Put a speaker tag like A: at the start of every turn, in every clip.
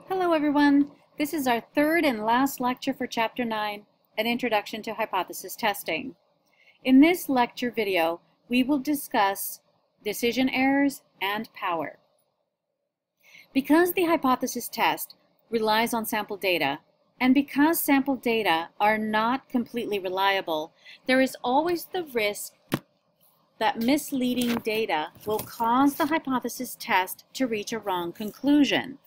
A: Hello everyone, this is our third and last lecture for Chapter 9, An Introduction to Hypothesis Testing. In this lecture video, we will discuss decision errors and power. Because the hypothesis test relies on sample data, and because sample data are not completely reliable, there is always the risk that misleading data will cause the hypothesis test to reach a wrong conclusion.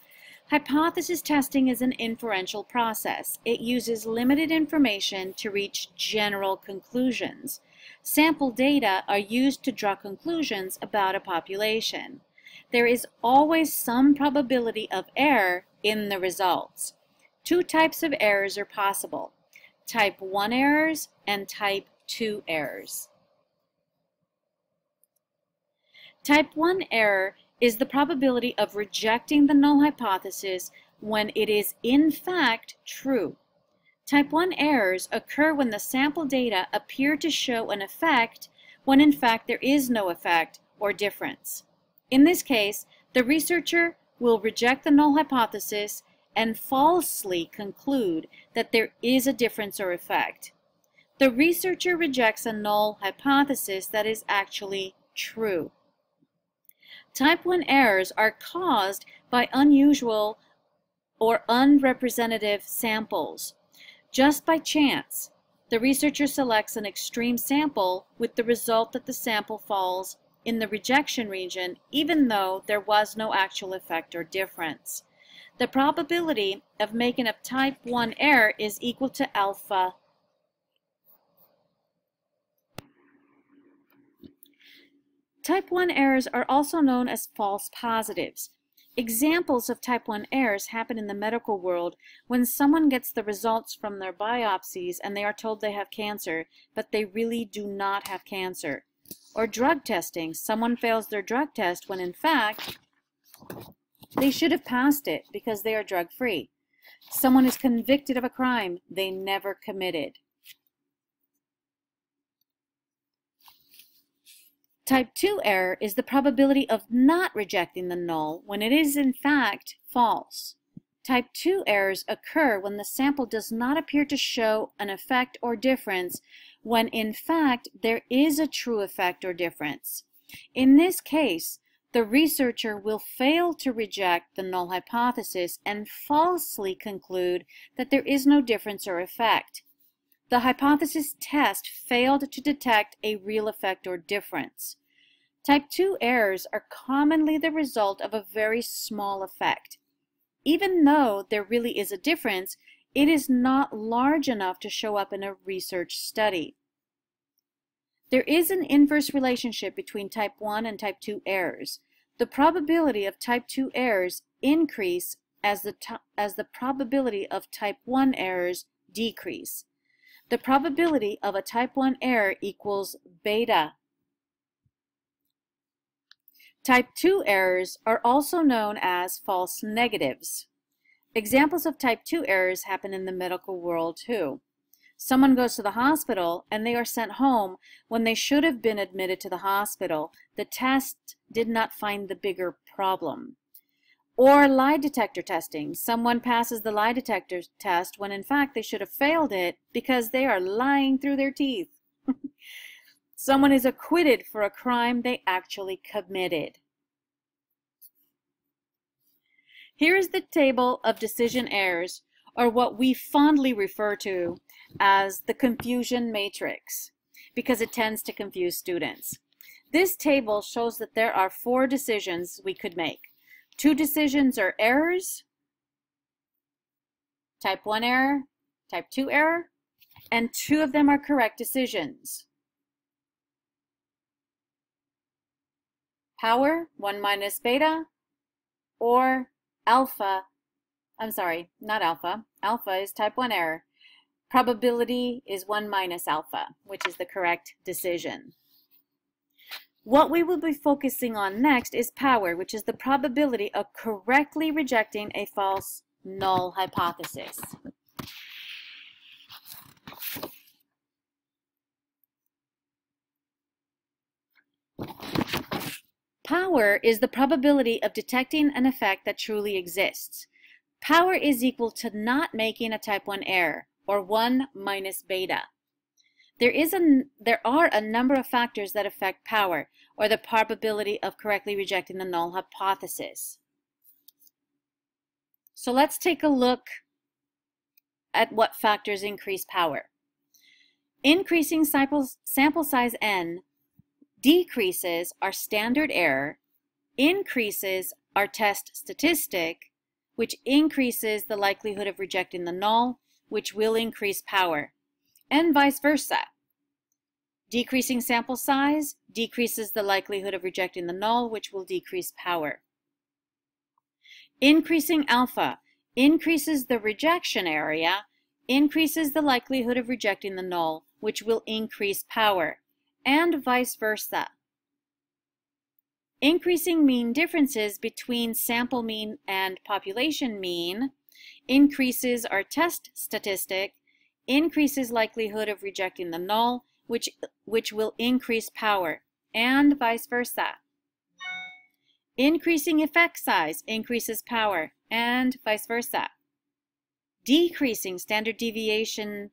A: Hypothesis testing is an inferential process. It uses limited information to reach general conclusions. Sample data are used to draw conclusions about a population. There is always some probability of error in the results. Two types of errors are possible: type 1 errors and type 2 errors. Type 1 error is the probability of rejecting the null hypothesis when it is in fact true. Type 1 errors occur when the sample data appear to show an effect when in fact there is no effect or difference. In this case, the researcher will reject the null hypothesis and falsely conclude that there is a difference or effect. The researcher rejects a null hypothesis that is actually true. Type 1 errors are caused by unusual or unrepresentative samples. Just by chance, the researcher selects an extreme sample with the result that the sample falls in the rejection region even though there was no actual effect or difference. The probability of making a type 1 error is equal to alpha. Type 1 errors are also known as false positives. Examples of type 1 errors happen in the medical world when someone gets the results from their biopsies and they are told they have cancer, but they really do not have cancer. Or drug testing. Someone fails their drug test when in fact they should have passed it because they are drug-free. Someone is convicted of a crime they never committed. Type 2 error is the probability of not rejecting the null when it is in fact false. Type 2 errors occur when the sample does not appear to show an effect or difference when in fact there is a true effect or difference. In this case, the researcher will fail to reject the null hypothesis and falsely conclude that there is no difference or effect. The hypothesis test failed to detect a real effect or difference. Type 2 errors are commonly the result of a very small effect. Even though there really is a difference, it is not large enough to show up in a research study. There is an inverse relationship between type 1 and type 2 errors. The probability of type 2 errors increase as the probability of type 1 errors decrease. The probability of a type 1 error equals beta. Type 2 errors are also known as false negatives. Examples of type 2 errors happen in the medical world too. Someone goes to the hospital and they are sent home when they should have been admitted to the hospital. The test did not find the bigger problem. Or lie detector testing. Someone passes the lie detector test when in fact they should have failed it because they are lying through their teeth. Someone is acquitted for a crime they actually committed. Here is the table of decision errors, or what we fondly refer to as the confusion matrix, because it tends to confuse students. This table shows that there are 4 decisions we could make. 2 decisions are errors, type 1 error, type 2 error, and 2 of them are correct decisions. Power, 1 minus beta, or alpha, not alpha. Alpha is type 1 error. Probability is 1 minus alpha, which is the correct decision. What we will be focusing on next is power, which is the probability of correctly rejecting a false null hypothesis. Power is the probability of detecting an effect that truly exists. Power is equal to not making a type 1 error, or 1 minus beta. There are a number of factors that affect power, or the probability of correctly rejecting the null hypothesis. So let's take a look at what factors increase power. Increasing sample size n decreases our standard error, increases our test statistic, which increases the likelihood of rejecting the null, which will increase power, and vice versa. Decreasing sample size decreases the likelihood of rejecting the null, which will decrease power. Increasing alpha increases the rejection area, increases the likelihood of rejecting the null, which will increase power, and vice versa. Increasing mean differences between sample mean and population mean increases our test statistic, increases likelihood of rejecting the null, which will increase power, and vice versa. Increasing effect size increases power, and vice versa. Decreasing standard deviation,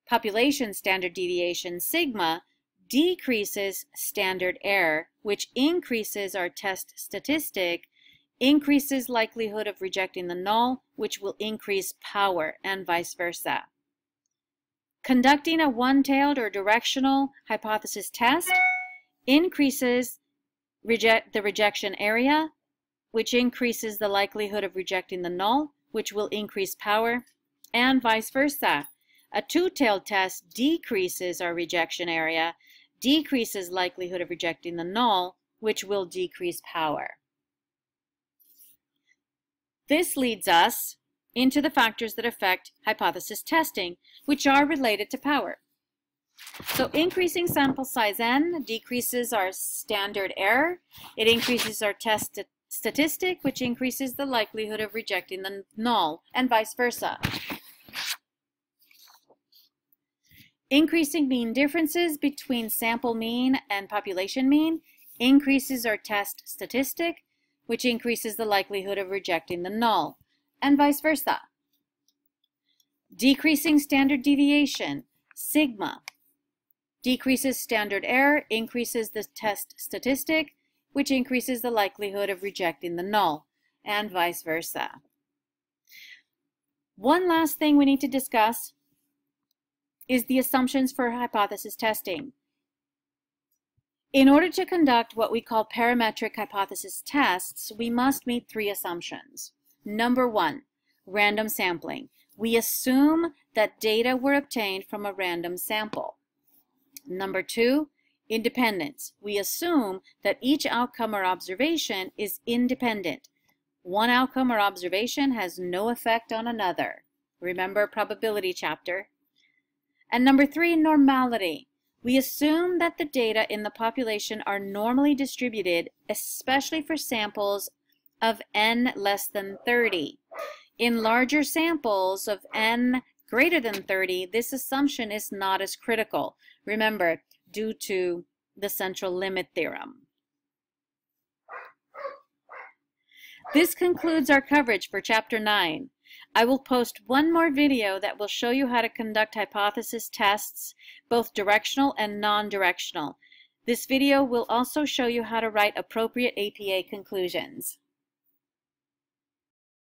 A: population standard deviation, sigma, decreases standard error, which increases our test statistic, increases likelihood of rejecting the null, which will increase power, and vice versa. Conducting a one-tailed or directional hypothesis test increases the rejection area, which increases the likelihood of rejecting the null, which will increase power, and vice versa. A two-tailed test decreases our rejection area, decreases likelihood of rejecting the null, which will decrease power. This leads us into the factors that affect hypothesis testing, which are related to power. So increasing sample size n decreases our standard error. It increases our test statistic, which increases the likelihood of rejecting the null, and vice versa. Increasing mean differences between sample mean and population mean increases our test statistic, which increases the likelihood of rejecting the null, and vice versa. Decreasing standard deviation, sigma, decreases standard error, increases the test statistic, which increases the likelihood of rejecting the null, and vice versa. One last thing we need to discuss is the assumptions for hypothesis testing. In order to conduct what we call parametric hypothesis tests, we must meet three assumptions. Number one, random sampling. We assume that data were obtained from a random sample. Number two, independence. We assume that each outcome or observation is independent. One outcome or observation has no effect on another. Remember probability chapter. And number three, normality. We assume that the data in the population are normally distributed, especially for samples of n less than 30. In larger samples of n greater than 30, this assumption is not as critical. Remember, due to the central limit theorem. This concludes our coverage for Chapter 9. I will post one more video that will show you how to conduct hypothesis tests, both directional and non-directional. This video will also show you how to write appropriate APA conclusions.